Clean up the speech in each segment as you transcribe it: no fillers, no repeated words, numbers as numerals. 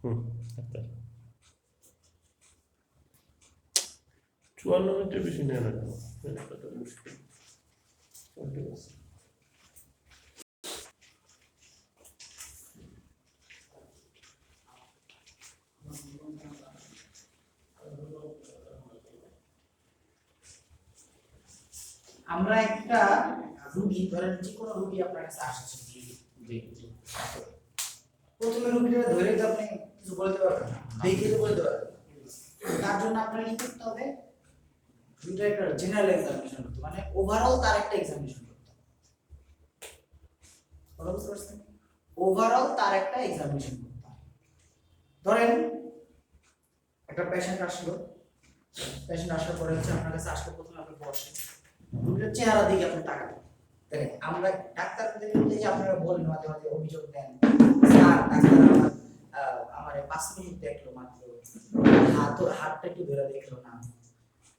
হুম, doctor 54 মিনিটের বেশি নেয় না কেন? এটা তো মুশকিল। ঠিক আছে। আমরা একটা রোগী, ধরেন যে কোনো রোগী আপনার কাছে আসছে, জি জি। প্রথমে রোগীটা ধরে তো আপনি কিছু বলতে পারবেন না, দেখে তো বলতে পারবেন না। তার জন্য আপনার কি করতে হবে, দুটো একটা জেনারেল এক্সামিনেশন করতে, মানে ওভারঅল তার একটা এক্সামিনেশন করতে হবে। কথা বুঝতে পারছেন? ওভারঅল তার একটা এক্সামিনেশন করতে হবে। ধরেন একটা পেশেন্ট আসলো, পেশেন্ট আসার পরে হচ্ছে আপনার কাছে আসলে প্রথমে আপনি বসেন, রোগীর চেহারা দিকে আপনি তাকাবেন। দেখেন আমরা ডাক্তারদের মধ্যে যে আপনারা বলেন মাঝে মাঝে অভিযোগ দেন, স্যার ডাক্তার আমার 5 মিনিট দেখলো মাত্র, হাতটা একটু ধরে দেখলো না।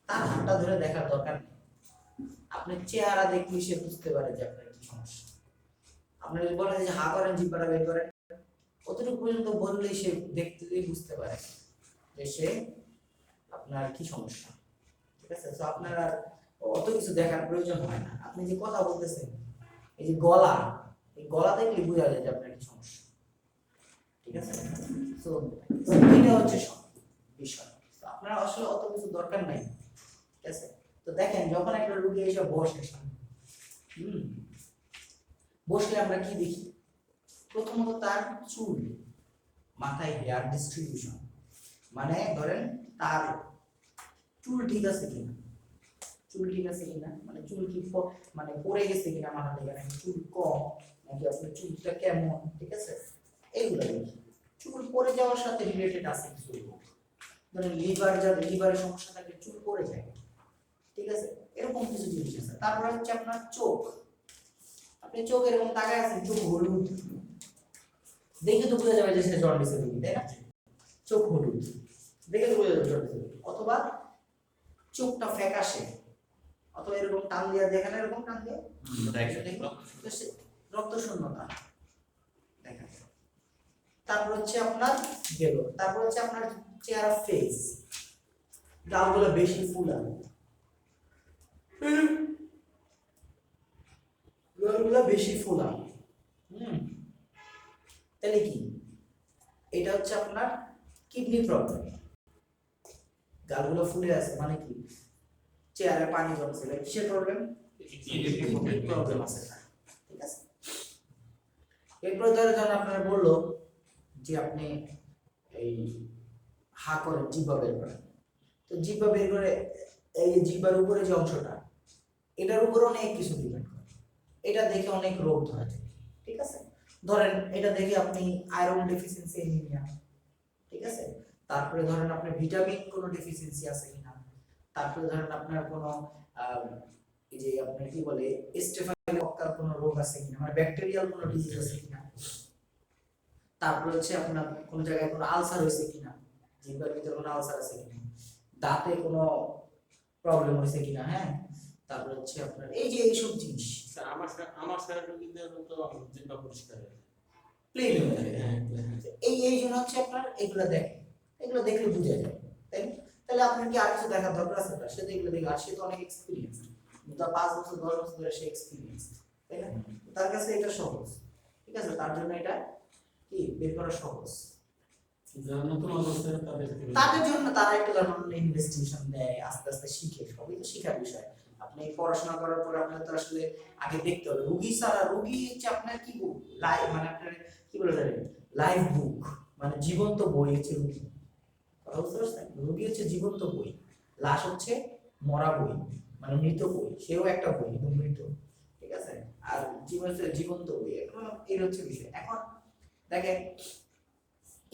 তার হাতটা ধরে দেখার দরকার নেই, আপনি চেহারা দেখলে সে বুঝতে পারে যে আপনার কি সমস্যা। আপনি যদি বলেন যে হা করেন, জিহ্বাটা বের করেন, অতটুকু পর্যন্ত বললেই সে দেখতেই বুঝতে পারে যে সে আপনার কি সমস্যা। ঠিক আছে? তো আপনার আর অত কিছু দেখার প্রয়োজন হয় না। আপনি যে কথা বলতেছেন, এই যে গলা, এই গলা দেখলে বোঝা যায় যে আপনার কি সমস্যা। ঠিক আছে? তো এটা হচ্ছে বিষয়। তো আপনার আসলে অত কিছু দরকার নাই। ঠিক আছে? তো দেখেন যখন একটা রোগী এসে বসে সামনে, বসলে আমরা কি দেখি? প্রথমত তার চুল, মাথায় হেয়ার ডিস্ট্রিবিউশন, মানে ধরেন তার চুল ঠিক আছে কিনা, চুল ঠিক আছে কিনা, মানে চুল কি মানে পড়ে গেছে কিনা মাথা থেকে, নাকি চুল কম, নাকি আপনার চুলটা কেমন, ঠিক আছে? এইগুলো দেখি। চুল পড়ে যাওয়ার সাথে রিলেটেড আছে কিছু রোগ, ধরেন লিভারের সমস্যা থাকে, চুল পড়ে যায়, ঠিক আছে? এরকম কিছু জিনিস আছে। তারপরে হচ্ছে আপনার চোখ, আপনি চোখ এরকম তাকায় আছেন, চোখ হলুদ, দেখে তো বোঝা যাবে যে সে জন্ডিসের রোগী, তাই না? চোখ হলুদ দেখে তো বোঝা যাবে জন্ডিসের রোগী। অথবা চোখটা ফ্যাকাশে, অথবা এরকম টান দিয়ে দেখেন, এরকম টান দিয়ে রক্ত শূন্যতা দেখেন। তারপর হচ্ছে আপনার গেল, তারপর হচ্ছে আপনার চেহারা, ফেস, গালগুলো বেশি ফুলানো, গালগুলো বেশি ফুলানো। তাহলে কি এটা হচ্ছে আপনার কিডনি প্রবলেম। গালগুলো ফুলে আছে মানে কি, চেহারায় পানি জমছে, কিসের প্রবলেম? কিডনি প্রবলেম আছে। ঠিক আছে? এরপর ধরে যখন আপনারা বললো যে আপনি এই হা করেন, জিহ্বা বের করেন, তো জিহ্বা বের করে এই জিহ্বার উপরে যে অংশটা, এটার উপর অনেক কিছু ডিপেন্ড করে। এটা দেখে অনেক রোগ ধরা যায়। ঠিক আছে? ধরেন এটা দেখে আপনি আয়রন ডেফিসিয়েন্সি, অ্যানিমিয়া, ঠিক আছে? তারপরে ধরেন আপনার ভিটামিন কোনো ডেফিসিয়েন্সি আছে কিনা, তারপরে ধরেন আপনার কোনো এই যে আপনার কি বলে স্টেফাইলকক্কাল কোনো রোগ আছে কিনা, মানে ব্যাকটেরিয়াল কোনো ডিজিজ আছে কিনা, তারপর হচ্ছে আপনার কোন জায়গায় কোনো আলসার হয়েছে কিনা, জিহ্বার ভিতরে কোনো আলসার আছে কিনা, দাঁতে কোনো প্রবলেম হয়েছে কিনা, হ্যাঁ, তারপর হচ্ছে আপনার এই যে এইসব জিনিস। আমার স্যার রোগীদের তো জিহ্বা পরিষ্কার প্লেন হয়ে যায়। এই জন্য হচ্ছে আপনার এগুলো দেখেন, এগুলো দেখলে বুঝা যায়, তাই না? তাহলে আপনার কি আর কিছু দেখার দরকার আছে? না, সে তো এগুলো দেখে, আর সে তো অনেক এক্সপিরিয়েন্স, তার 5 বছর 10 বছর ধরে সে এক্সপিরিয়েন্স, তাই না? তার কাছে এটা সহজ। ঠিক আছে? তার জন্য এটা কি বের করা সহজ। নতুন অবস্থায় তাদের জন্য তারা একটু ধরনের ইনভেস্টিগেশন দেয়, আস্তে আস্তে শিখে, সবই তো শেখার বিষয়। আপনি পড়াশোনা করার পর আপনার তো আসলে আগে দেখতে হবে রোগী ছাড়া, রোগী হচ্ছে আপনার কি বুক, লাইভ, মানে আপনার কি বলে জানেন, লাইভ বুক, মানে জীবন্ত বই হচ্ছে রোগী। কথা বুঝতে পারছেন? রোগী হচ্ছে জীবন্ত বই, লাশ হচ্ছে মরা বই, মানে মৃত বই, সেও একটা বই কিন্তু মৃত। ঠিক আছে? আর জীবন হচ্ছে জীবন্ত বই। এর হচ্ছে বিষয়। এখন দেখেন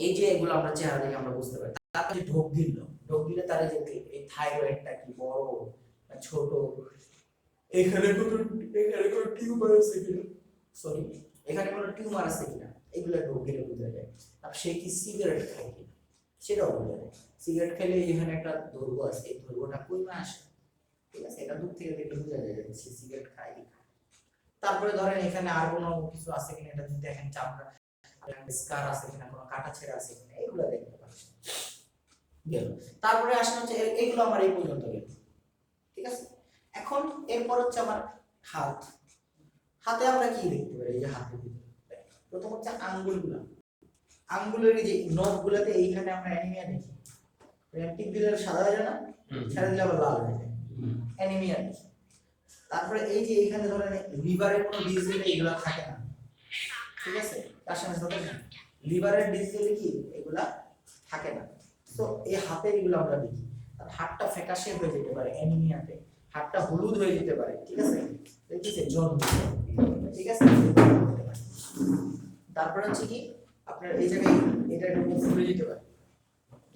এই যে এগুলো আমরা চেহারা দেখে আমরা বুঝতে পারি। তারপরে ঢোক দিলে তার যে এই থাইরয়েডটা কি বড় না ছোট, এখানে কোনো টিউমার আছে কিনা, সরি, এখানে কোনো টিউমার আছে কিনা, এগুলো ঢোক দিলে বোঝা যায়। তারপর সে কি সিগারেট খায় কিনা, সেটাও বোঝা যায়। সিগারেট খেলে এখানে একটা দৈর্ঘ্য আছে, এই দৈর্ঘ্যটা কই না আসে। ঠিক আছে? এটা দূর থেকে দেখলে বোঝা যায় যে সে সিগারেট খায় কি খায়। তারপরে ধরেন এখানে আর কোনো কিছু আছে কিনা, এটা যদি দেখেন চামড়া, স্কার আছে কিনা, কোনো কাটা ছেঁড়া আছে কিনা, এগুলো দেখতে পাচ্ছেন। গেল। তারপরে আসেন হচ্ছে এইগুলো আমার এই পর্যন্ত গেল, ঠিক আছে। এখন এরপর হচ্ছে আমার হাত। হাতে আমরা কি দেখতে পারি? এই যে হাতের ভিতরে প্রথম হচ্ছে আঙ্গুলগুলা, আঙ্গুলের যে নখগুলোতে এইখানে আমরা অ্যানিমিয়া দেখি। টিপ দিলে সাদা হয়ে যায় না, ছেড়ে দিলে আবার লাল হয়ে যায়, অ্যানিমিয়া দেখি। তারপরে এই যে এইখানে ধরেন লিভারের কোনো ডিজিজ এগুলা থাকে না, ঠিক আছে। তার সাথে সাথে লিভারের ডিজিজ কি এগুলা থাকে না। তো এই হাতের এগুলো আমরা দেখি। আর হাতটা ফ্যাকাশে হয়ে যেতে পারে অ্যানিমিয়াতে, হাতটা হলুদ হয়ে যেতে পারে, ঠিক আছে। দেখিছে জন্ডিস, ঠিক আছে। তারপর হচ্ছে কি আপনার এই জায়গায় এটা এরকম ফুলে যেতে পারে,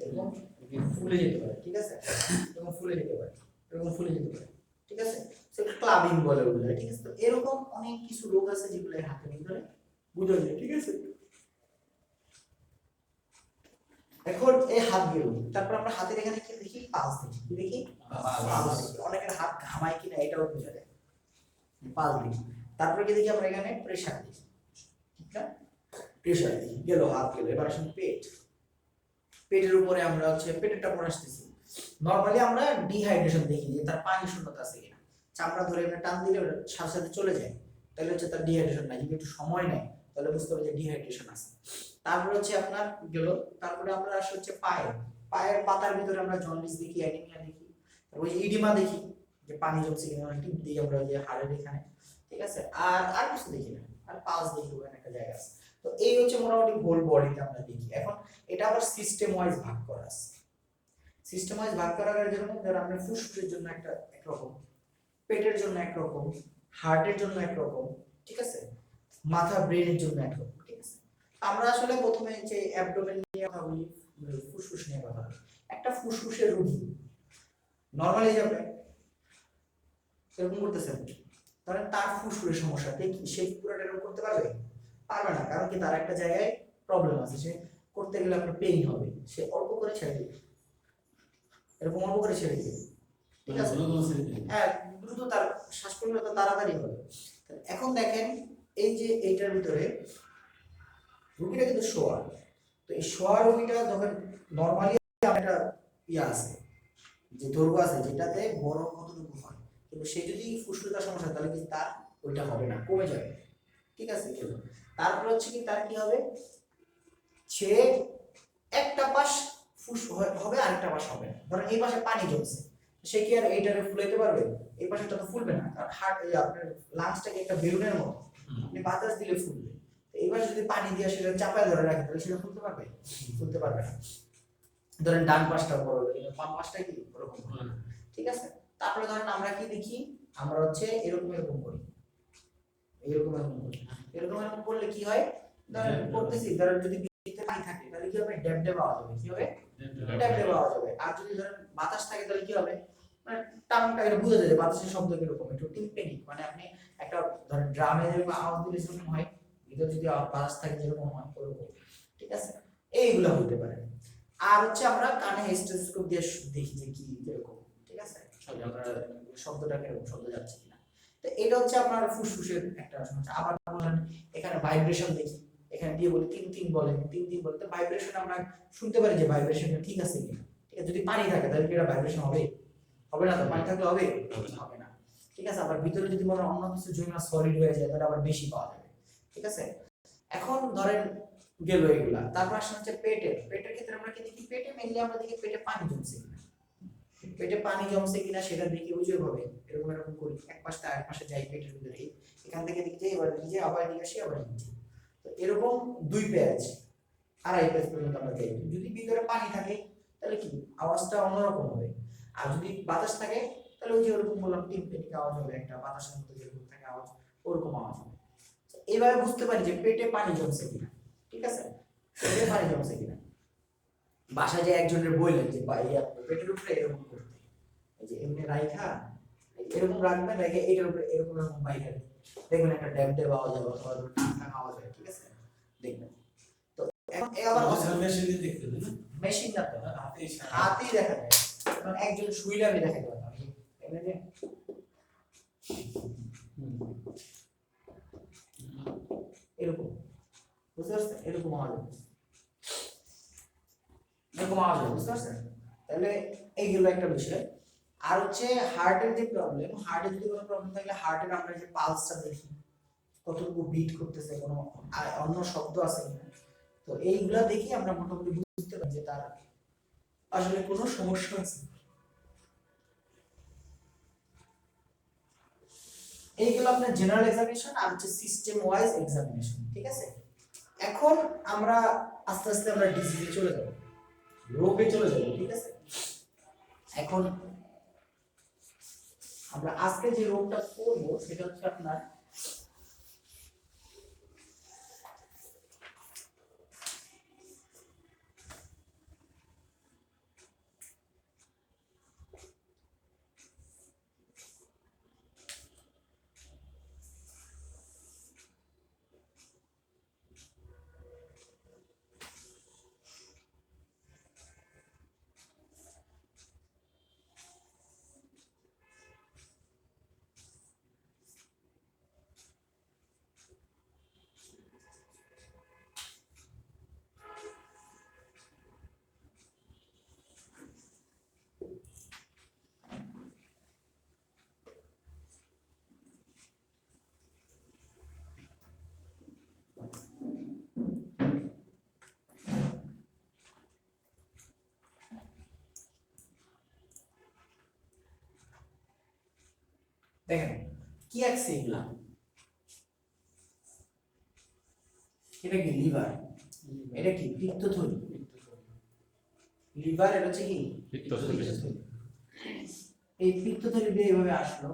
এরকম ফুলে যেতে পারে, ঠিক আছে। এরকম ফুলে যেতে পারে, এরকম ফুলে যেতে পারে, ঠিক আছে। সেটা ক্লাবিং বলে ওগুলো, ঠিক আছে। তো এরকম অনেক কিছু রোগ আছে যেগুলো এই হাতের ভিতরে বুঝা যায়, ঠিক আছে। এখন এই হাত গেল, তারপর আমরা হাতের এখানে কি দেখি? পালস দেখি। কি দেখি? পালস দেখি। অনেকের হাত ঘামায় কিনা এটাও বোঝা যায়, পালস দেখি। তারপরে কি দেখি আমরা? এখানে প্রেসার দেখি, ঠিক না? প্রেসার দেখি। গেল, হাত গেল। এবার আসুন পেট। পেটের উপরে আমরা হচ্ছে পেটেরটা পরে আসতেছি। নরমালি আমরা ডিহাইড্রেশন দেখি যে তার পানি শূন্যতা আছে কিনা। চামড়া ধরে আমরা টান দিলে ওটা সাথে সাথে চলে যায়, তাহলে হচ্ছে তার ডিহাইড্রেশন নাই। যদি একটু সময় নেয় তাহলে বুঝতে হবে যে ডিহাইড্রেশন আছে। তারপরে হচ্ছে আপনার গেল। তারপরে আমরা আসলে হচ্ছে পায়ের পাতার ভিতরে আমরা জন্ডিস দেখি, অ্যানিমিয়া দেখি, ওই ইডিমা দেখি যে পানি জমছে কিনা, টিপ দিই আমরা যে হাড়ের এখানে, ঠিক আছে। আর কিছু দেখি না, আর পালস দেখি ওখানে একটা জায়গা আছে। তো এই হচ্ছে মোটামুটি হোল বডিতে আমরা দেখি। এখন এটা আবার সিস্টেম ওয়াইজ ভাগ করা আছে। সিস্টেম ওয়াইজ ভাগ করার জন্য ধর আমরা ফুসফুসের জন্য একটা একরকম, পেটের জন্য একরকম, হার্টের জন্য একরকম, ঠিক আছে, মাথা ব্রেনের জন্য একরকম, ঠিক আছে। আমরা আসলে প্রথমে যে অ্যাবডোমেন নিয়ে কথা বলি, ফুসফুস নিয়ে কথা বলি। একটা ফুসফুসের রোগী নরমালি যাবে এরকম করতেছেন, তাহলে তার ফুসফুসের সমস্যাতে কি সে পুরোটা এরকম করতে পারবে? পারবে না, কারণ কি তার একটা জায়গায় প্রবলেম আছে। সে করতে গেলে আপনার পেইন হবে, সে অল্প করে ছেড়ে দিবে, এরকম অল্প করে ছেড়ে দিবে, ঠিক আছে। হ্যাঁ, দ্রুত তার শ্বাস প্রশ্বাস তাড়াতাড়ি হবে। এখন দেখেন এই যে এইটার ভিতরে রোগীটা কিন্তু শোয়া, তো এই শোয়া রোগীটা যখন নরমালি একটা ইয়া আছে, যে দৈর্ঘ্য আছে যেটাতে বড় কতটুকু হয়, কিন্তু সে যদি ফুসফুসের সমস্যা তাহলে কিন্তু তার ওইটা হবে না, কমে যাবে, ঠিক আছে। তারপর হচ্ছে কি তার কি হবে? সে একটা পাশ ফুস হবে, আরেকটা পাশ হবে না। ধরেন এই পাশে পানি জমছে, সে কি আর এইটারে ফুলাইতে পারবে? এই পাশেটা তো ফুলবে না, কারণ হার্ট আপনার লাংসটাকে একটা বেলুনের মতো, আপনি বাতাস দিলে ফুলবে। এইবার যদি পানি দিয়ে সেটা চাপায় ধরে রাখে তাহলে সেটা ফুলতে পারবে? ফুলতে পারবে না। ধরেন ডান পাশটা বড় হবে কিন্তু বাম পাশটা কি ওরকম হবে না, ঠিক আছে। তারপরে ধরেন আমরা কি দেখি? আমরা হচ্ছে এরকম এরকম করি, এরকম এরকম করি, এরকম এরকম করলে কি হয়? ধরেন করতেছি, ধরেন যদি বিতে পানি থাকে তাহলে কি হবে? ড্যাব ড্যাব আওয়াজ হবে। কি হবে? ড্যাব ড্যাব আওয়াজ হবে। আর যদি ধরেন বাতাস থাকে তাহলে কি হবে? মানে টানটা এটা বুঝা যায় বাতাসের শব্দ কিরকম, একটু টিম্পেনিক, মানে আপনি একটা ধরেন ড্রামে যেরকম আওয়াজ দিলে যেরকম হয়, ভিতরে যদি বাতাস থাকে যেরকম হয় ওরকম, ঠিক আছে। এইগুলো হতে পারে। আর হচ্ছে আমরা কানে স্টেথোস্কোপ দিয়ে দেখি যে কি কিরকম, ঠিক আছে, আমরা শব্দটা কিরকম, শব্দ যাচ্ছে কিনা। তো এটা হচ্ছে আপনার ফুসফুসের একটা সমস্যা। আবার বলেন এখানে ভাইব্রেশন দেখি, এখানে দিয়ে বলি তিন তিন বলে, তিন তিন বলতে ভাইব্রেশন আমরা শুনতে পারি যে ভাইব্রেশনটা ঠিক আছে কিনা, ঠিক আছে। যদি পানি থাকে তাহলে কি এটা ভাইব্রেশন হবে? হবে না। তো পানি থাকলে হবে? হবে না, ঠিক আছে। আবার ভিতরে যদি মনে অন্য কিছু জমা সলিড হয়ে যায় তাহলে আবার বেশি পাওয়া যাবে, ঠিক আছে। এখন ধরেন গেল এগুলা। তারপর আসলে হচ্ছে পেটের ক্ষেত্রে আমরা কি দেখি? পেটে মেইনলি আমরা দেখি পেটে পানি জমছে কিনা, পেটে পানি জমছে কিনা সেটা দেখি ওই যে ভাবে এরকম এরকম করি, এক পাশ থেকে আরেক পাশে যাই পেটের ভিতরে, এখান থেকে দেখি যে এবার নিজে আবার এদিকে আসি আবার নিচে, তো এরকম 2 পেজ 2.5 পেজ পর্যন্ত আমরা যাই। যদি ভিতরে পানি থাকে তাহলে কি আওয়াজটা অন্যরকম হবে, আর যদি বাতাস থাকে তাহলে ওই যে ওরকম বললাম টিম্পেনিক আওয়াজ হবে, একটা বাতাসের মতো যেরকম থাকে আওয়াজ ওরকম আওয়াজ হবে। এইভাবে বুঝতে পারি যে পেটে পানি জমছে কিনা, ঠিক আছে, পেটে পানি জমছে কিনা। বাসায় যে একজনের বললেন যে পেটের উপরে এরকম করতে, এই যে এমনি রাইখা এরকম রাখবেন, রেখে এটার উপরে এরকম এরকম বাইরে দেখবেন একটা ড্যাব ড্যাব আওয়াজ হবে অথবা ঠাং আওয়াজ হবে, ঠিক আছে, দেখবেন। তো এখন আবার মেশিনে দেখতে না, মেশিন না, তো হাতেই দেখা যায়। কারণ একজন শুইলে আমি দেখাতে পারতাম এমনি এরকম, বুঝতে পারছেন? পারছেন? এরকম আওয়াজ হবে, এরকম আওয়াজ হবে, বুঝতে পারছেন? তাহলে এইগুলো একটা বিষয়। আর হচ্ছে হার্টের যে প্রবলেম, হার্টের যদি কোনো প্রবলেম থাকলে হার্টের আমরা যে পালসটা দেখি কতটুকু বিট করতেছে, কোনো অন্য শব্দ আছে কিনা, তো এইগুলা দেখি আমরা মোটামুটি বুঝতে পারি যে তার আসলে কোনো সমস্যা আছে। এইগুলো আপনার জেনারেল এক্সামিনেশন আর হচ্ছে সিস্টেম ওয়াইজ এক্সামিনেশন, ঠিক আছে? এখন আমরা আস্তে আস্তে আমরা ডিজিজে চলে যাব, রোগে চলে যাব, ঠিক আছে? এখন আমরা আজকে যে রোগটা করব সেটা হচ্ছে আপনার দেখেন কি আছে এগুলা, এটা কি লিভার, এটা কি পিত্তথলি, লিভার এটা হচ্ছে কি পিত্তথলি। এই পিত্তথলি দিয়ে এইভাবে আসলো,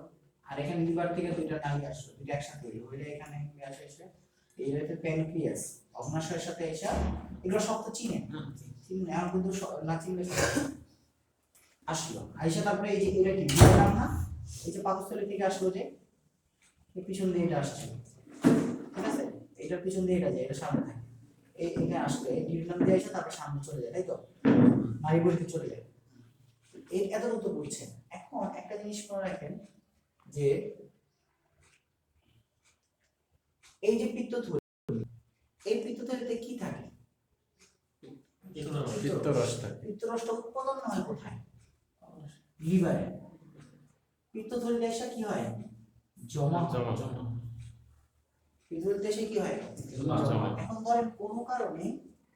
আর এখানে লিভার থেকে দুইটা নালী আসলো, দুইটা একসাথে হইলো, হইলে এখানে আসে এসে এই হচ্ছে প্যানক্রিয়াস, অগ্নাশয়ের সাথে এসে এগুলো সব তো চিনেন, চিনেন এখন কিন্তু না চিনলে আসলো আইসা, তারপরে এই যে এটা কি লিভার না, এই যে পাকস্থলী থেকে আসলো, যে এই পিছন দিয়ে এটা আসছে, ঠিক আছে? এটার পিছন দিয়ে এটা যায়, এটা সামনে থাকে, এই এখানে আসলে এই ডিউটাম দিয়ে এসে তারপর সামনে চলে যায়, তাই তো? নাড়িভুঁড়িতে চলে যায়। এই এতটুকু তো বুঝছেন। এখন একটা জিনিস মনে রাখেন যে এই যে পিত্তথলি, এই পিত্তথলিতে কি থাকে? পিত্তরস থাকে। পিত্তরসটা উৎপাদন হয় কোথায়? লিভারে। পিত্তথলিতে এসে কি হয়? জমা জমা। পিত্তথলিতে এসে কি হয়? জমা। এখন ধরেন কোনো কারণে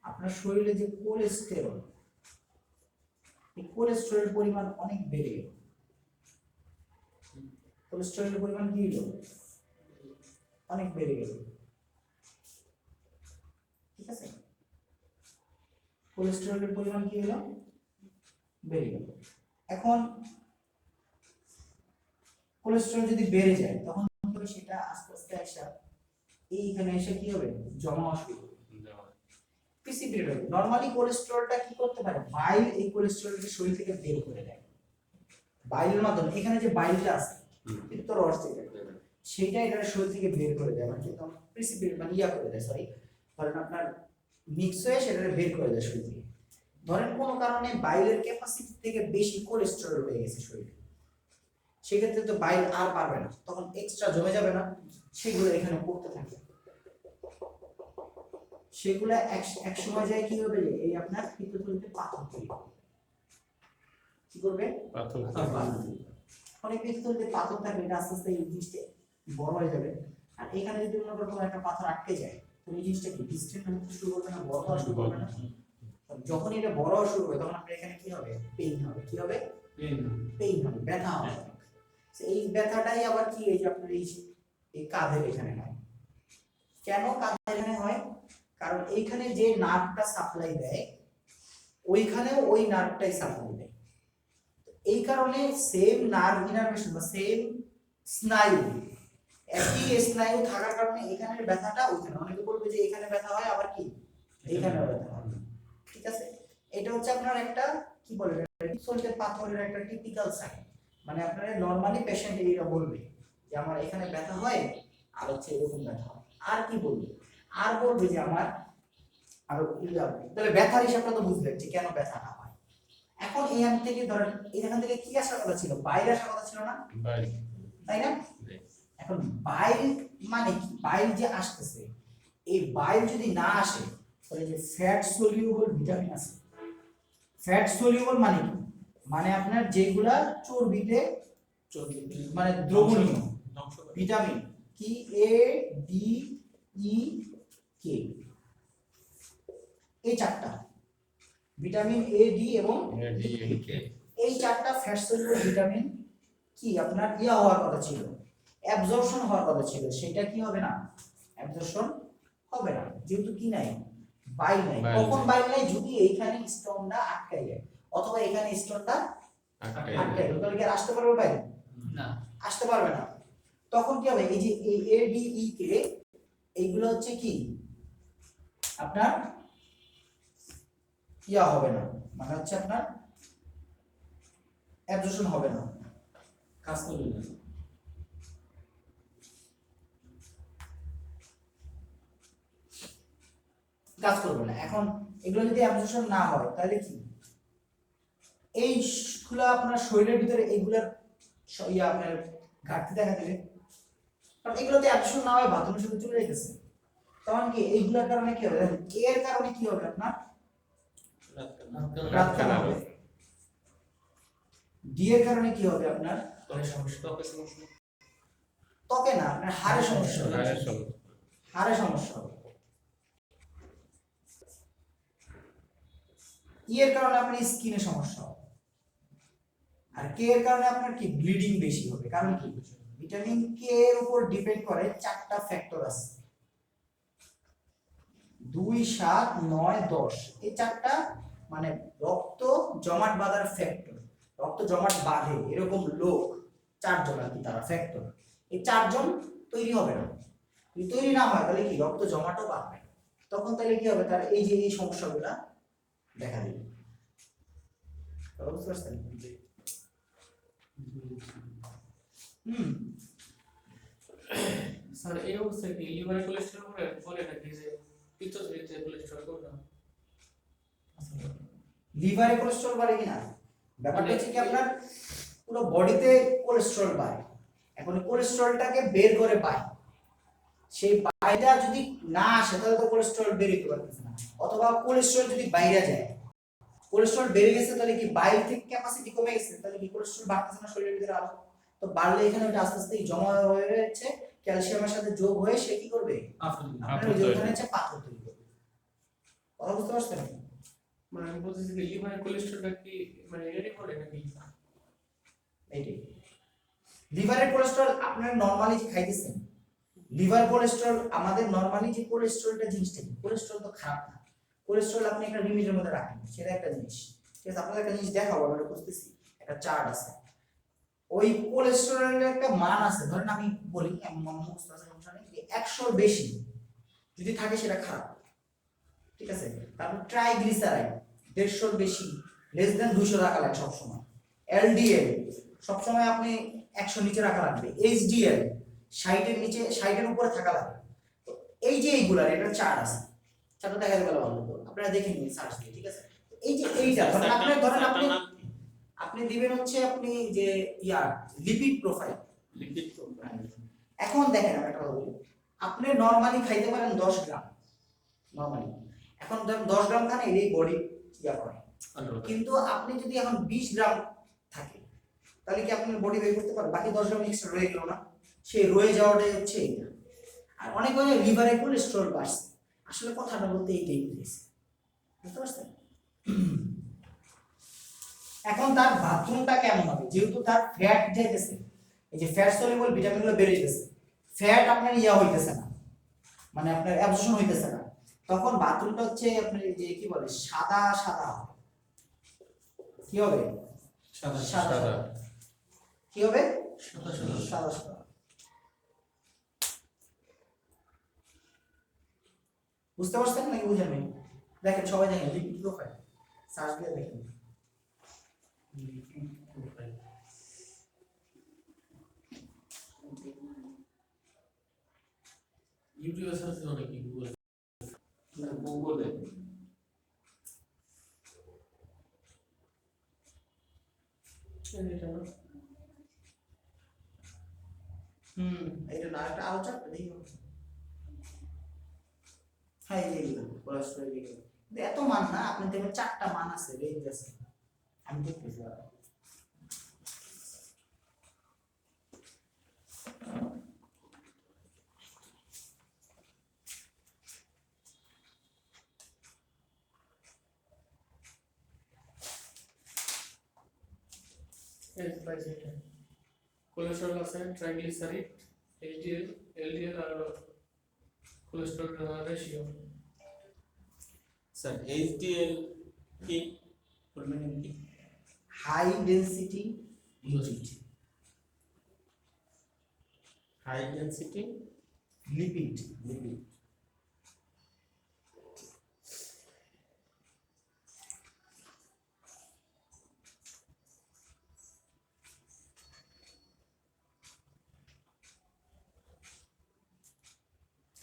আপনার শরীরে যে কোলেস্টেরল, এই কোলেস্টেরলের পরিমাণ অনেক বেড়ে গেল, কোলেস্টেরলের পরিমাণ কি হলো? অনেক বেড়ে গেল, ঠিক আছে? কোলেস্টেরলের পরিমাণ কি হলো? বেড়ে গেল। এখন কোলেস্টেরল যদি বেড়ে যায় তখন সেটা আস্তে আস্তে আসা এইখানে এসে কি হবে? জমা হওয়া শুরু হবে, প্রিসিপিটেট হবে। নরমালি কোলেস্টেরলটা কি করতে পারে? বাইল এই কোলেস্টেরলকে শরীর থেকে বের করে দেয় বাইলের মাধ্যমে। এখানে যে বাইলটা আছে পিত্তরস থেকে, সেটা এটা শরীর থেকে বের করে দেয়, মানে একদম প্রিসিপিটেট মানে ইয়া করে দেয়, সরি ধরেন আপনার মিক্স হয়ে সেটা বের করে দেয় শরীর থেকে। ধরেন কোনো কারণে বাইলের ক্যাপাসিটি থেকে বেশি কোলেস্টেরল হয়ে গেছে শরীরে, সেক্ষেত্রে তো বাইল আর পারবে না, তখন এক্সট্রা জমে যাবে না, সেগুলো এখানে পড়তে থাকে, সেগুলো এক সময় যায় কি হবে? এই আপনার পিত্তথলিতে পাথর তৈরি হবে। কি করবে? পাথর। অনেক পিত্তথলিতে পাথর থাকবে, এটা আস্তে আস্তে এই জিনিসটা বড় হয়ে যাবে। আর এখানে যদি মনে করো একটা পাথর আটকে যায়, তুমি এই জিনিসটা কি ডিস্টেন্স হতে শুরু করবে না, বড় হওয়া শুরু করবে না? যখন এটা বড় হওয়া শুরু হবে তখন আপনার এখানে কি হবে? পেইন হবে। কি হবে? পেইন হবে, ব্যথা হবে। এই ব্যথাটাই আবার কি এই যে আপনার এই কাঁধের এখানে হয়। কেন কাঁধের এখানে হয়? কারণ এইখানে যে নার্ভটা সাপ্লাই দেয় ওইখানেও ওই নার্ভটাই সাপ্লাই দেয়, এই কারণে সেম নার্ভ ইনারভেশন বা সেম স্নায়ু, একই স্নায়ু থাকার কারণে এখানের ব্যথাটা ওইখানে, অনেকে বলবে যে এখানে ব্যথা হয় আবার কি এখানে ব্যথা হয়, ঠিক আছে? এটা হচ্ছে আপনার একটা কি বলে পিত্তথলিতে পাথরের একটা টিপিক্যাল সাইন, মানে আপনারা নরমালি পেশেন্ট এটা বলবে যে আমার এখানে ব্যথা হয় আর হচ্ছে এরকম ব্যথা হয়, আর কি বলবে? আর বলবে যে আমার আরো তাহলে ব্যথার হিসাবটা তো বুঝলেন যে কেন ব্যথাটা হয়। এখন এখান থেকে ধরেন এখান থেকে কি আসার কথা ছিল? বাইরে আসার কথা ছিল না, তাই না? এখন বাইল মানে কি? বাইল যে আসতেছে এই বাইল যদি না আসে তাহলে যে ফ্যাট সলিউবল ভিটামিন আছে, ফ্যাট সলিউবল মানে কি, মানে আপনার যেগুলা চর্বিতে মানে দ্রবণীয় ভিটামিন কি, এ ডি ই কে, এই চারটা ভিটামিন এ ডি এবং এই চারটা ফ্যাট সলিউবল ভিটামিন কি আপনার ইয়া হওয়ার কথা ছিল, অ্যাবজর্পশন হওয়ার কথা ছিল, সেটা কি হবে না, অ্যাবজর্পশন হবে না, যেহেতু কি নাই, বাইল নাই। কখন বাইল নাই, যদি এইখানে স্টোনটা আটকাই যায় অথবা এখানে স্টোনটা আটকাই যায়, তাহলে কি আর আসতে পারবে বাইল? না, আসতে পারবে না। তখন কি হবে, এই যে এই এ ডি ই কে এইগুলো হচ্ছে কি আপনার ইয়া হবে না, মানে হচ্ছে আপনার অ্যাবজর্পশন হবে না, কাজ করবে না, কাজ করবে না। এখন এগুলো যদি অ্যাবজর্পশন না হয় তাহলে কি, এইগুলো আপনার শরীরের ভিতরে এইগুলার ইয়া আপনার ঘাটতি দেখা দেবে, কারণ এগুলোতে অ্যাবজর্পশন না হয় বাথরুমের সাথে চলে যাইতেছে। তখন কি এইগুলোর কারণে কি হবে, এর কারণে কি হবে আপনার রাতকানা হবে, ডি এর কারণে কি হবে আপনার ত্বকে না, আপনার হাড়ে সমস্যা হবে, হাড়ে সমস্যা হবে। ই এর কারণে আপনার স্কিনে সমস্যা হবে, আর কে এর কারণে আপনার কি ব্লিডিং বেশি হবে। কারণ কি, ভিটামিন কে এর উপর ডিপেন্ড করে চারটা ফ্যাক্টর আছে, 2, 7, 9, 10, এই চারটা মানে রক্ত জমাট বাঁধার ফ্যাক্টর, রক্ত জমাট বাঁধে এরকম লোক চারজন আর কি, তারা ফ্যাক্টর, এই চারজন তৈরি হবে না, যদি তৈরি না হয় তাহলে কি রক্ত জমাটও বাঁধবে, তখন তাহলে কি হবে, তার এই যে এই সমস্যাগুলা দেখা দেবে। বুঝতে পারছেন? স্যার এই অবস্থায় কি লিভারে কোলেস্টেরল বলে নাকি যে পিত্তথলিতে কোলেস্টেরল করে না? লিভারে কোলেস্টেরল বাড়ে কিনা ব্যাপারটা হচ্ছে কি, আপনার পুরো বডিতে কোলেস্টেরল বাড়ে। এখন কোলেস্টেরলটাকে বের করে পায়, সেই বাইটা যদি না আসে তাহলে তো কোলেস্টেরল বের হতে পারতেছে না, অথবা কোলেস্টেরল যদি বাইরে যায়, কোলেস্টেরল বেড়ে গেছে তাহলে কি বাইল থেকে ক্যাপাসিটি কমে গেছে, তাহলে কি কোলেস্টেরল বাড়তেছে না শরীরের ভিতরে আরো, তো বাড়লে এখানে ওটা আস্তে আস্তে জমা হয়ে যাচ্ছে, ক্যালসিয়ামের সাথে যোগ হয়ে সে কি করবে, আপনার ওই যে ওখানে হচ্ছে পাথর তৈরি করবে। কথা বুঝতে পারছেন? মানে আমি বলতেছি যে লিভারে কোলেস্টেরলটা কি মানে এরই করে নাকি? এইটাই, লিভারের কোলেস্টেরল আপনারা নরমালি যে খাইতেছেন, লিভার কোলেস্টেরল আমাদের নরমালি যে কোলেস্টেরলটা জিনিসটা কি, কোলেস্টেরল তো খারাপ না, কোলেস্টেরল আপনি একটা লিমিটের মধ্যে রাখেন, সেটা একটা জিনিস, ঠিক আছে? আপনাদের একটা জিনিস দেখাবো, আমরা বুঝতেছি একটা চার্ট আছে, ওই কোলেস্টেরলের একটা মান আছে, ধরেন আমি বলি মুখস্থ আছে সমস্যা নেই, 100 বেশি যদি থাকে সেটা খারাপ, ঠিক আছে? তারপর ট্রাইগ্লিসারাইড 150 বেশি, লেস দেন 200 রাখা লাগে সবসময়, এলডিএল সবসময় আপনি 100 নিচে রাখা লাগবে, এইচডিএল 60 এর নিচে 60 এর উপরে থাকা লাগবে। তো এই যে এইগুলার এটা চার্ট আছে, চার্টটা দেখা গেল ভালো, আপনারা দেখে নিন সার্চ দিয়ে, ঠিক আছে? এই যে এইটা ধরেন আপনি আপনি দিবেন হচ্ছে আপনি যে ইয়া লিপিড প্রোফাইল, এখন দেখেন আমি একটা কথা বলি, আপনি নরমালি খাইতে পারেন 10 গ্রাম নরমালি, এখন ধরেন 10 গ্রাম খান এই বডি ইয়া করে, কিন্তু আপনি যদি এখন 20 গ্রাম থাকে তাহলে কি আপনার বডি বের করতে পারবে, বাকি 10 গ্রাম এক্সট্রা রয়ে গেল না, সেই রয়ে যাওয়াটাই হচ্ছে এইটা। আর অনেক অনেক লিভারে কোলেস্টেরল বাড়ছে, আসলে কথাটা বলতে এইটাই বুঝেছে, বুঝতে পারছেন? এখন তার বাথরুমটা কেমন হবে, যেহেতু তার ফ্যাট যাইতেছে, এই যে ফ্যাট সলিউবল ভিটামিনগুলো বেড়ে যাচ্ছে, ফ্যাট আপনার ইয়া হইতেছে না, মানে আপনার অ্যাবজর্পশন হইতেছে না, তখন বাথরুমটা হচ্ছে আপনার যে কি বলে সাদা সাদা হবে, কি হবে, সাদা সাদা, কি হবে, সাদা সাদা সাদা। বুঝতে পারছেন নাকি বুঝেন নাই? দেখেন সবাই দেখেন লিপিড প্রোফাইল সার্চ দিয়ে দেখেন, ইউটিউবে সার্চ দিও নাকি গুগলে? না গুগলে। এটা না এটা না, একটা আলোচনা দেখি, হ্যাঁ এই যে কোলেস্টেরল এগুলো এত মান না, আপনি দেখবেন 4টা মান আছে, রেঞ্জ আছে, আমি দেখতেছি। কোলেস্টেরল আছে, ট্রাইগ্লিসারিড, এইচডিএল, এলডিএল আর কোলেস্টেরল রেশিও। স্যার এইচডিএল কি ফুল মিনিং কি? High density lipid. High density lipid lipid.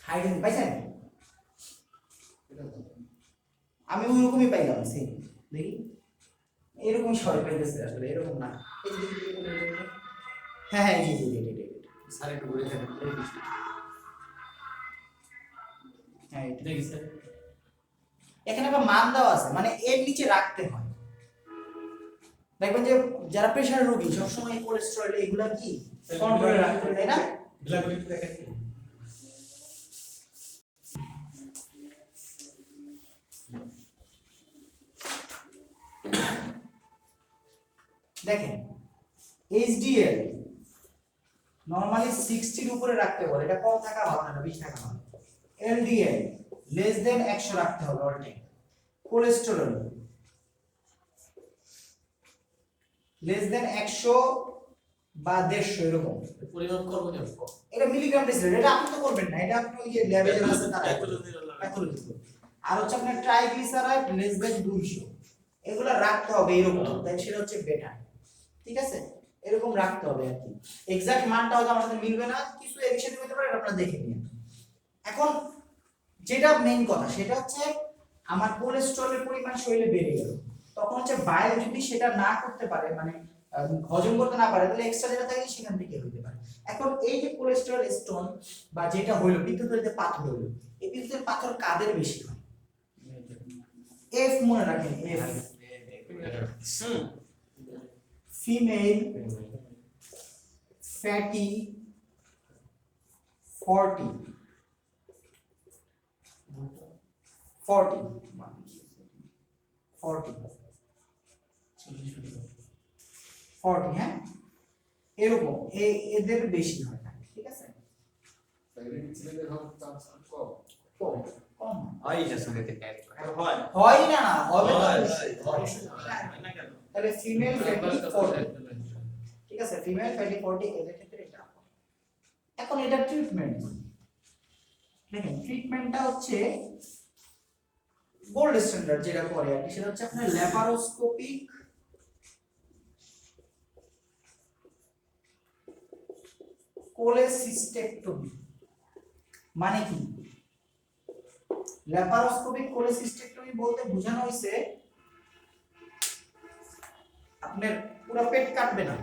High density পাইছেন? আমি ওইরকমই পাইলাম, সেম দেখি এরকম সবাই পাইতেছে আসলে, এরকম না। এই যে হ্যাঁ হ্যাঁ জি জি জি জি স্যার একটু ঘুরে দেখেন, হ্যাঁ এটা দেখি স্যার। এখানে একটা মান দেওয়া আছে, মানে এর নিচে রাখতে হয়। দেখবেন যে যারা প্রেশার রোগী সবসময় কোলেস্টেরল এগুলা কি কন্ট্রোলে রাখতে হয়, তাই না? এগুলা একটু দেখেন। দেখেন এইচডিএল নরমালি 60 এর উপরে রাখতে বলে, এটা কম থাকা ভালো না, 20 থাকা ভালো। এলডিএল লেস দেন 100 রাখতে হবে all time. Cholesterol less than 100 বা 150 এরকম। পরিমাপ করবো কেমন? এটা মিলিগ্রাম ডেসিলিটার, এটা আপনি তো করবেন না, এটা আপনি ওই যে ল্যাবে যারা আছে তারা প্যাথোলজি করবে। আর হচ্ছে আপনার ট্রাইগ্লিসারাইড লেস দেন 200, এগুলা রাখতে হবে এরকম, তাই সেটা হচ্ছে বেটার। ঠিক আছে, এরকম রাখতে হবে আর কি। এক্সাক্ট মানটা হয়তো আমার সাথে মিলবে না, কিছু এর সাথে মিলতে পারে, এটা আপনারা দেখে নিন। এখন যেটা মেইন কথা সেটা হচ্ছে আমার কোলেস্টেরলের পরিমাণ শরীরে বেড়ে গেল, তখন হচ্ছে বাইরে যদি সেটা না করতে পারে, মানে হজম করতে না পারে, তাহলে এক্সট্রা যেটা থাকে সেখান থেকে হতে পারে। এখন এই যে কোলেস্টেরল স্টোন বা যেটা হইলো পিত্তথলিতে পাথর হইলো, এই পিত্তথলির পাথর কাদের বেশি হয়? এফ মনে রাখেন, এফ ফিমেল ফ্যাটি 40 40 হ্যাঁ, এরকম এদের বেশি হয়, ঠিক আছে? কম কম হয় না সঙ্গে থেকে হয় হয় না, হবে তো হয়, অবশ্যই। হয় না কেন? তাহলে ফিমেল ফ্যাটি 40, ঠিক আছে, ফিমেল ফ্যাটি 40 এদের ক্ষেত্রে এটা। এখন এটা ট্রিটমেন্ট দেখেন, ট্রিটমেন্টটা হচ্ছে গোল্ড স্ট্যান্ডার্ড যেটা করে আর কি, সেটা হচ্ছে আপনার ল্যাপারোস্কোপিক কোলেসিস্টেক্টমি। মানে কি? ল্যাপারোস্কোপিক কোলেসিস্টেক্টমি বলতে বোঝানো হয়েছে আপনার পুরো পেট কাটবে না,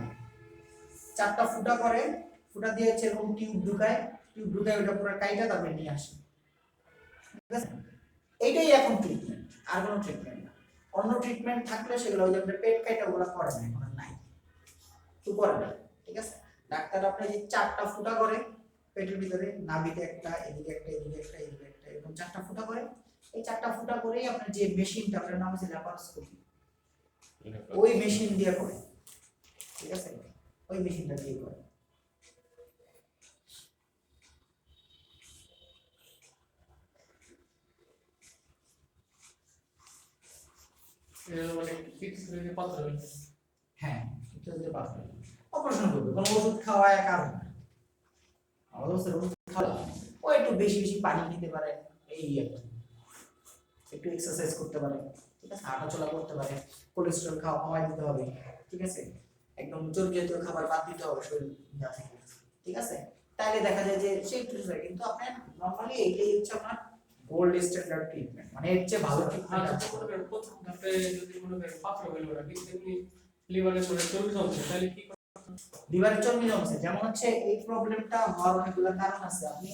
4টা ফুটা করে, ফুটা দিয়ে হচ্ছে এরকম টিউব ঢুকায় ওটা পুরো কাইটা তারপরে নিয়ে আসে, ঠিক আছে? এইটাই এখন ট্রিটমেন্ট, আর কোনো ট্রিটমেন্ট না। অন্য ট্রিটমেন্ট থাকলে সেগুলো ওই যে পেট কাইটা ওগুলো করে না, এখন আর নাই, তো করে না, ঠিক আছে? ডাক্তার আপনার যে 4টা ফুটা করে পেটের ভিতরে, নাভিতে একটা, এদিকে একটা, এদিকে একটা, এদিকে একটা, এরকম 4টা ফুটা করে। এই 4টা ফুটা করেই আপনার যে মেশিনটা, আপনার নাম হচ্ছে ল্যাপারোস্কোপি, ওই মেশিন দিয়ে করে, ঠিক আছে? ওই মেশিনটা দিয়ে করে। মানে পিত্তথলিতে পাথর হয়েছে। হ্যাঁ, এটা হচ্ছে পাথর, অপারেশন করবে, কোনো ওষুধ খাওয়ায় কারণ না, অবশ্যই ওষুধ খাওয়া, ও একটু বেশি বেশি পানি খেতে পারে, এই একটু এক্সারসাইজ করতে পারে, ঠিক আছে, হাঁটাচলা করতে পারে, কোলেস্টেরল খাওয়া কমাই দিতে হবে, ঠিক আছে, একদম চর্বি জাতীয় খাবার বাদ দিতে হবে শরীর থেকে, ঠিক আছে? তাইলে দেখা যায় যে সেই ট্রিটমেন্ট, কিন্তু আপনার নরমালি এইটাই হচ্ছে আপনার গোল্ড স্ট্যান্ডার্ড ট্রিটমেন্ট, মানে এর চেয়ে ভালো ট্রিটমেন্ট আর আছে। প্রথম ধাপে যদি কোনো পাথর হইলো না, কিন্তু এমনি লিভারে করে চর্বি জমছে, তাহলে কি? লিভারের চর্বি জমছে, যেমন হচ্ছে এই প্রবলেমটা হওয়ার অনেকগুলো কারণ আছে। আপনি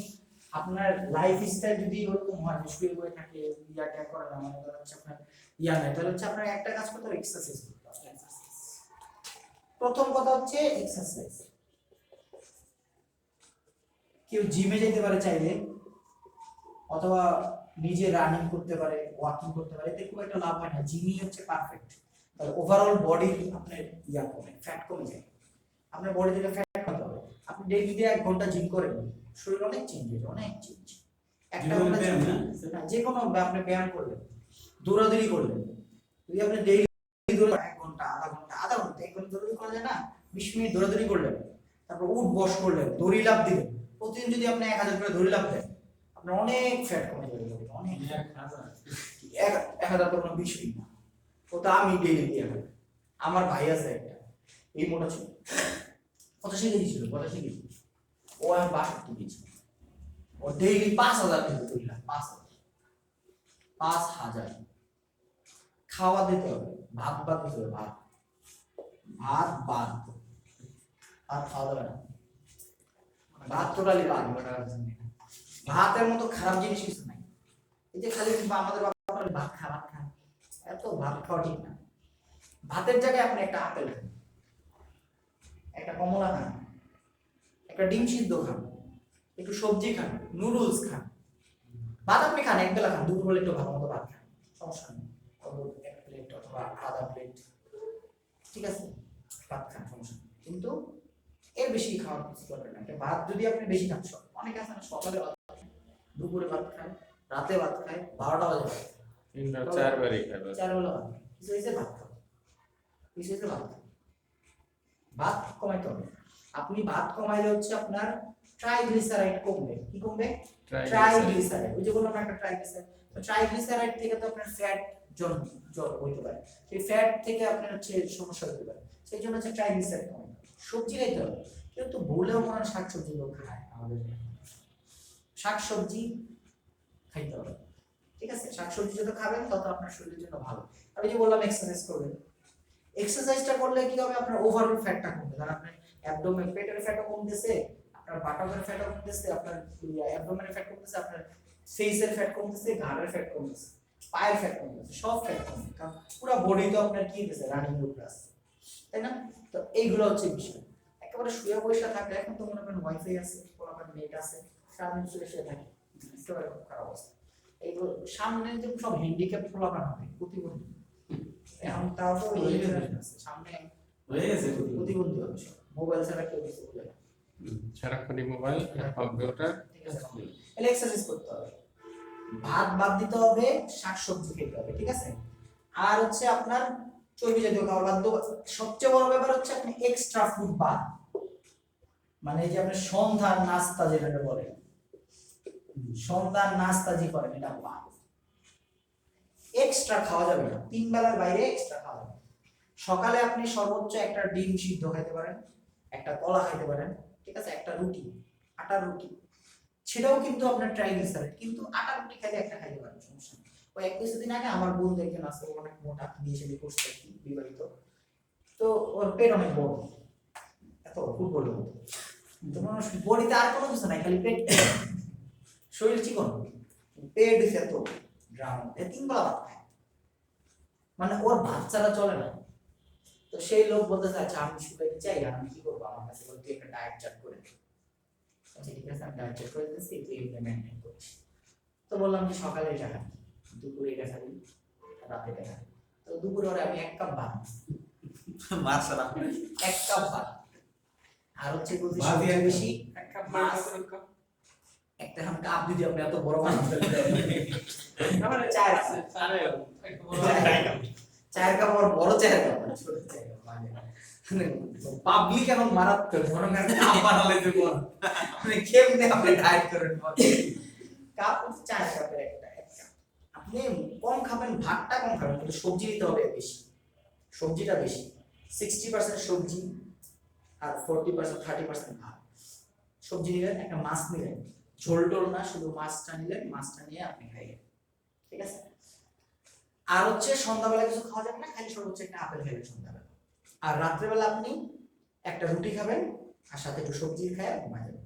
আপনার লাইফস্টাইল যদি ওরকম হয় যে শুয়ে বসে থাকে ইয়াটা করে না মানে ধরো হচ্ছে আপনার ইয়া নাই তাহলে হচ্ছে আপনার একটা কাজ করতে হবে এক্সারসাইজ করতে হবে প্রথম কথা হচ্ছে এক্সারসাইজ কেউ জিমে যেতে পারে চাইলে অথবা নিজে রানিং করতে পারে ওয়াকিং করতে পারে এতে খুব একটা লাভ হয় না জিমই হচ্ছে পারফেক্ট তাহলে ওভারঅল বডি আপনার ইয়া কমে ফ্যাট কমে যায় আপনার বডি থেকে ফ্যাট কমতে হবে আপনি ডেইলি যদি 1 ঘন্টা জিম করেন শরীর অনেক চেঞ্জ হবে অনেক চেঞ্জ একটা ঘন্টা যে কোনো আপনি ব্যায়াম করলেন দৌড়াদৌড়ি করলেন যদি আপনি ডেইলি দৌড়ান 1 ঘন্টা আধা ঘন্টা 1 ঘন্টা দৌড়াদৌড়ি করা যায় না 20 মিনিট দৌড়াদৌড়ি করলেন তারপর উঠ বস করলেন দড়ি লাফ দিলেন প্রতিদিন যদি আপনি 1000 করে দড়ি লাফ দেন আপনার অনেক ফ্যাট কমে যাবে অনেক 1000 কোনো বিষয় না ওটা আমি ডেইলি দিয়ে আমার ভাই আছে একটা এই মোটা ছিল 85 কেজি ছিল 85 কেজি ও আমি 62 কেজি ও ডেইলি 5000 টাকা দড়ি লাফ 5000 খাওয়া দিতে হবে ভাত দিতে হবে ভাত আর খাওয়া যাবে না ভাত টোটালি বাদ ভাতের মতো খারাপ জিনিস কিছু নাই এই যে খালি আমাদের ভাত খান এত ভাত খাওয়া ঠিক না ভাতের জায়গায় আপনি একটা আপেল খান একটা কমলা খান একটা ডিম সিদ্ধ খান একটু সবজি খান নুডলস খান ভাত আপনি খান এক বেলা খান দুপুর বেলা একটু ভালো মতো ভাত খান সমস্যা নেই এক প্লেট অথবা আধা প্লেট ঠিক আছে ভাত খান সমস্যা নেই কিন্তু এর বেশি খাওয়ার কিছু দরকার না একটা ভাত যদি আপনি বেশি খান অনেকে আছে না সকালে ভাত খায় দুপুরে ভাত খায় রাতে ভাত খায় 12টা বাজে ভাত খায় 4 বারই খায় 4 বেলা ভাত কিছু হয়েছে ভাত খাবে কিছু হয়েছে ভাত কমাইতে হবে আপনি ভাত কমাইলে হচ্ছে আপনার ট্রাইগ্লিসারাইড কমবে কি কমবে ট্রাইগ্লিসারাইড ওই যে বললাম একটা ট্রাইগ্লিসারাইড তো ট্রাইগ্লিসারাইড থেকে তো আপনার ফ্যাট জন্ম হইতে পারে সেই ফ্যাট থেকে আপনার হচ্ছে সমস্যা হতে পারে সেই জন্য হচ্ছে ট্রাইগ্লিসারাইড কমাইতে সবজি খাইতে হবে কিন্তু ভুলেও মনে শাকসবজি লোক খায় আমাদের শাকসবজি খাইতে হবে ঠিক আছে শাকসবজি যত খাবেন তত আপনার শরীরের জন্য ভালো আমি যে বললাম এক্সারসাইজ করবেন এক্সারসাইজটা করলে কি হবে আপনার ওভারঅল ফ্যাটটা কমবে কারণ আপনার অ্যাবডোমেন পেটের ফ্যাটও কমতেছে আপনার বাটকের ফ্যাটও কমতেছে আপনার অ্যাবডোমেনের ফ্যাট কমতেছে আপনার ফেসের ফ্যাট কমতেছে ঘাড়ের ফ্যাট কমতেছে পায়ের ফ্যাট কমতেছে সব ফ্যাট কমবে কারণ পুরো বডি তো আপনার কি দিতেছে রানিং উপরে আছে তাই না তো এইগুলো হচ্ছে বিষয় একেবারে শুয়ে বসে থাকলে এখন তো মনে করেন ওয়াইফাই আছে কোনো নেট আছে সারাদিন শুয়ে থাকে একেবারে খুব খারাপ অবস্থা এইগুলো সামনে যে সব হ্যান্ডিক্যাপ প্রবলেম হবে প্রতিবন্ধী এখন তাও তো সামনে হয়ে গেছে প্রতিবন্ধী হবে মোবাইল ছাড়া কেউ কিছু বলে না সারাক্ষণই মোবাইল কম্পিউটার ঠিক আছে তাহলে এক্সারসাইজ করতে হবে ভাত বাদ দিতে হবে শাকসবজি খেতে হবে ঠিক আছে আর হচ্ছে আপনার চর্বি জাতীয় খাবার বাদ দেবো সবচেয়ে বড় ব্যাপার হচ্ছে আপনি এক্সট্রা ফুড বাদ মানে এই যে আপনি সন্ধ্যার নাস্তা যেটা বলে সন্ধ্যার নাস্তা যে করেন এটা বাদ এক্সট্রা খাওয়া যাবে না 3 বেলার বাইরে এক্সট্রা খাওয়া যাবে সকালে আপনি সর্বোচ্চ একটা ডিম সিদ্ধ খেতে পারেন একটা কলা খেতে পারেন ঠিক আছে একটা রুটি আটার রুটি সেটাও কিন্তু আপনার ট্রাইগ্লিসারাইড কিন্তু আটার রুটি খেলে একটা খাইতে পারেন সমস্যা নেই ওই এক কিছুদিন আগে আমার বন্ধু একজন আছে ও অনেক মোটা দিয়েছে করছে কি বিবাহিত তো ওর পেট অনেক বড় এত ফুটবলের মতো তোমার বডিতে আর কোনো কিছু নাই খালি পেট শরীর চিকন পেট এত ড্রাম 3 বেলা ভাত খায় মানে ওর ভাত ছাড়া চলে না তো সেই লোক বলতেছে আচ্ছা আমি শুকাইতে চাই আর আমি কি করবো আমার কাছে বলতে একটা ডায়েট চার্ট করে আচ্ছা ঠিক আছে আমি ডায়েট চার্ট করে দিচ্ছি তুই এগুলো মেনটেন করিস তো বললাম যে সকালে এটা খাবি দুপুরে এটা খাবি রাতে এটা খাবি তো দুপুরে ওরা আমি 1 কাপ ভাত মাশাআল্লাহ 1 কাপ ভাত আর হচ্ছে বলছি বেশি 1 কাপ মাছ একটা হাম কাপ দিদি আপনি এত বড় মাছ আমরা চায়ের কাপ আর বড় চায়ের কাপ ছোট চায়ের কাপ মানে পাবলিক এখন মারাত্মক বড় কাপ বানালে তো কোন মানে কেমনে আপনি ডায়েট করেন কাপ চায়ের কাপের একটা আপনি কম খাবেন ভাতটা কম খাবেন কিন্তু সবজি দিতে হবে বেশি সবজিটা বেশি 60% সবজি আর 40% 30% ভাত সবজি নিলেন একটা মাছ নিলেন ঝোল টোল না শুধু মাছটা নিলেন মাছটা নিয়ে আপনি খাইলেন ঠিক আছে আর হচ্ছে সন্ধ্যাবেলা কিছু খাওয়া যাবে না খালি সর্বোচ্চ একটা আপেল খাবেন সন্ধ্যাবেলা আর রাত্রেবেলা আপনি একটা রুটি খাবেন আর সাথে একটু সবজি খায় ঘুমায় যাবেন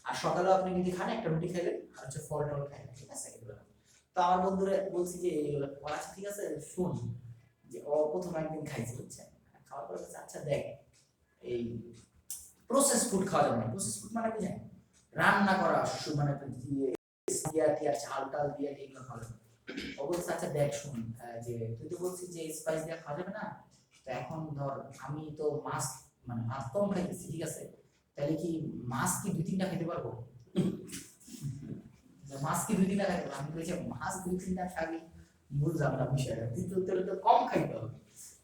আর সকালেও আপনি যদি খান একটা রুটি খাইলেন আর হচ্ছে ফল টল খাইলেন, ঠিক আছে এগুলো। তো আমার বন্ধুরা বলছি যে এগুলো আচ্ছা ঠিক আছে শুন, যে ও প্রথম একদিন খাইছে বুঝছেন, খাওয়ার পরে বলছে, আচ্ছা দেখ এই প্রসেস ফুড খাওয়া যাবে না। প্রসেস ফুড মানে বুঝেন রান্না করা মানে দিয়া টিয়া চাল টাল দিয়া এগুলো খাওয়া যাবে না। ও বলছে আচ্ছা দেখ শুন, যে তুই তো বলছিস যে স্পাইস দিয়ে খাওয়া যাবে না, তো এখন ধর আমি তো মাছ মানে ভাত কম খাইতেছি, ঠিক আছে, তাহলে কি মাছ কি 2-3টা খেতে পারবো? মাছ কি 2-3টা খাইতে পারবো? আমি বলছি মাছ 2-3টা খাবি বুঝলাম না বিষয়টা, কিন্তু তোর তো কম খাইতে হবে,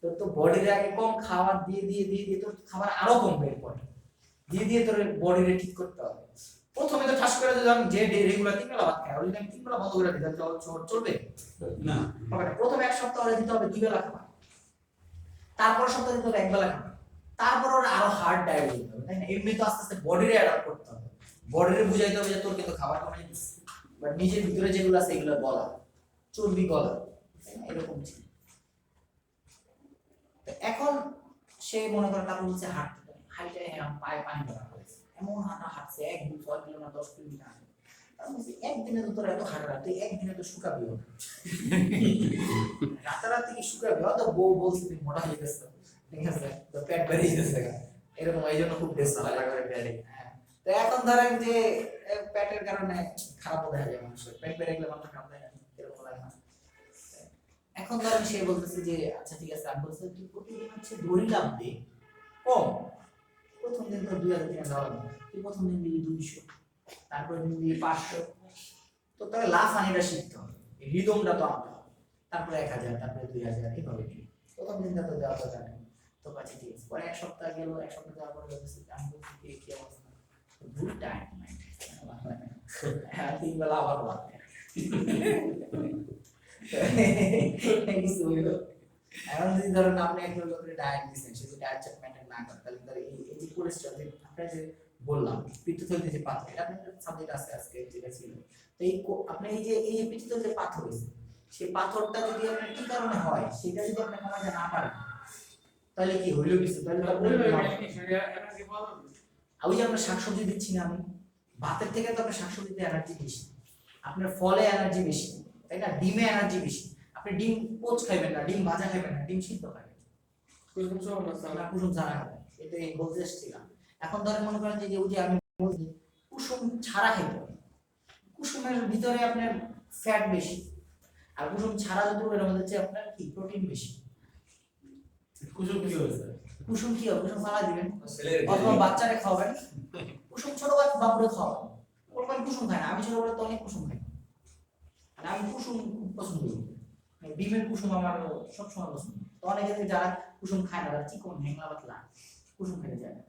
তোর তো বডির আগে কম খাবার দিয়ে দিয়ে দিয়ে দিয়ে তোর খাবার আরো কমবে, এরপরে দিয়ে দিয়ে তোর বডিরে ঠিক করতে হবে। প্রথমে তো ঠাস করে যদি আমি যে রেগুলার 3 বেলা ভাত খাই, ওই আমি 3 বেলা বন্ধ করে দিই, তাহলে চলবে না। হবে না। প্রথমে এক সপ্তাহ ওরা দিতে হবে 2 বেলা খাবার, তারপর সপ্তাহ দিতে হবে 1 বেলা খাবার, তারপর ওরা আরো হার্ড ডায়েট দিতে হবে, তাই না? এমনি তো আস্তে আস্তে বডিরে অ্যাডাপ্ট করতে হবে, বডিরে বুঝাইতে হবে যে তোর কিন্তু খাবার কমে যাচ্ছে, বাট নিজের ভিতরে যেগুলো আছে এগুলো বলা, চর্বি গলা, তাই না? এরকম ছিল। তো এখন সে মনে করে তারপর বলছে হাঁটতে, হাইটে পায়ে পানি ভরা হয়েছে, এমন হাঁটা হাঁটছে 1-2-6 কিলো না 10 কিলোমিটার। আমি বলছি একদিনে তো তোর এত হাঁটা, তুই একদিনে তো শুকাবিও না, রাতারাতি কি শুকাবি? হয়তো বউ বলছে তুই মোটা হয়ে গেছে, ঠিক আছে, তো পেট বেরিয়ে গেছে এরকম, এই জন্য খুব বেশি ভালো করে পেটে। তো এখন ধরেন যে পেটের কারণে খারাপ দেখা যায় মানুষের, পেট বেড়ে গেলে মানুষ খারাপ দেখা যায়, এরকম লাগে না? এখন ধরেন সে বলতেছে যে আচ্ছা ঠিক আছে, আমি বলছি তুই প্রতিদিন হচ্ছে দড়ি লাফ দে কম, প্রথম দিন তো 2000 টাকা দাও, তুই প্রথম দিন দিবি 200, তারপরে দিন দিবি 500, তো তাহলে লাফানিটা শিখতে হবে, রিদমটা তো আনতে হবে, তারপরে 1000, তারপরে 2000, এইভাবে প্রথম দিনটা তো দেওয়া দরকার নেই। তো কাছে ঠিক আছে, পরে 1 সপ্তাহ গেল, 1 সপ্তাহ যাওয়ার পরে বলতেছি আমি বলছি কি অবস্থা, গুড টাইম, হ্যাঁ 3 বেলা আবার ভাত কিছু হইলো। এখন যদি ধরেন আপনি একটা লোকের ডায়েট দিচ্ছেন, সে যদি ডায়েট চার্ট মেনটেন না করে, তাহলে তার এই যে কোলেস্ট্রল যে আপনারা যে বললাম পিত্তথলিতে যে পাথর, এটা আপনাদের সাবজেক্ট আছে আজকে যেটা ছিল, তো এই আপনি এই যে পিত্তথলিতে যে পাথর হয়েছে, সেই পাথরটা যদি আপনার কি কারণে হয় সেটা যদি আপনি কমাতে না পারেন, তাহলে কি হইলো কিছু, তাহলে ওই যে আমরা শাকসবজি দিচ্ছি না, আমি ভাতের থেকে তো আপনার শাকসবজিতে এনার্জি বেশি, আপনার ফলে এনার্জি বেশি, তাই না? ডিমে এনার্জি বেশি, আপনি ডিম পোচ খাইবেন না, ডিম ভাজা খাইবেন না, ডিম সিদ্ধ খাবেন, কুসুম ছাড়া খাবেন, এটাই বলতে এসেছিলাম। এখন ধরেন মনে করেন যে ওই যে আমি বলছি কুসুম ছাড়া খাইতে হবে, কুসুমের ভিতরে আপনার ফ্যাট বেশি, আর কুসুম ছাড়া যদি এর মধ্যে হচ্ছে আপনার কি প্রোটিন বেশি। কুসুম কি হয়েছে? কুসুম কি হবে? কুসুম ফালা দিবেন অথবা বাচ্চারে খাওয়াবেন, কুসুম ছোট বাবুরে খাওয়াবেন, ওরকম কুসুম খায় না, আমি ছোটবেলায় তো অনেক কুসুম খাই, আর আমি কুসুম খুব পছন্দ করি, ডিমের কুসুম আমার সবসময় পছন্দ। তো অনেকে যারা কুসুম খায় না, তারা চিকন হ্যাংলা পাতলা কুসুম খেতে যায় না,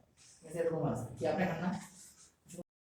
এরকম আছে কি আপনি খান না?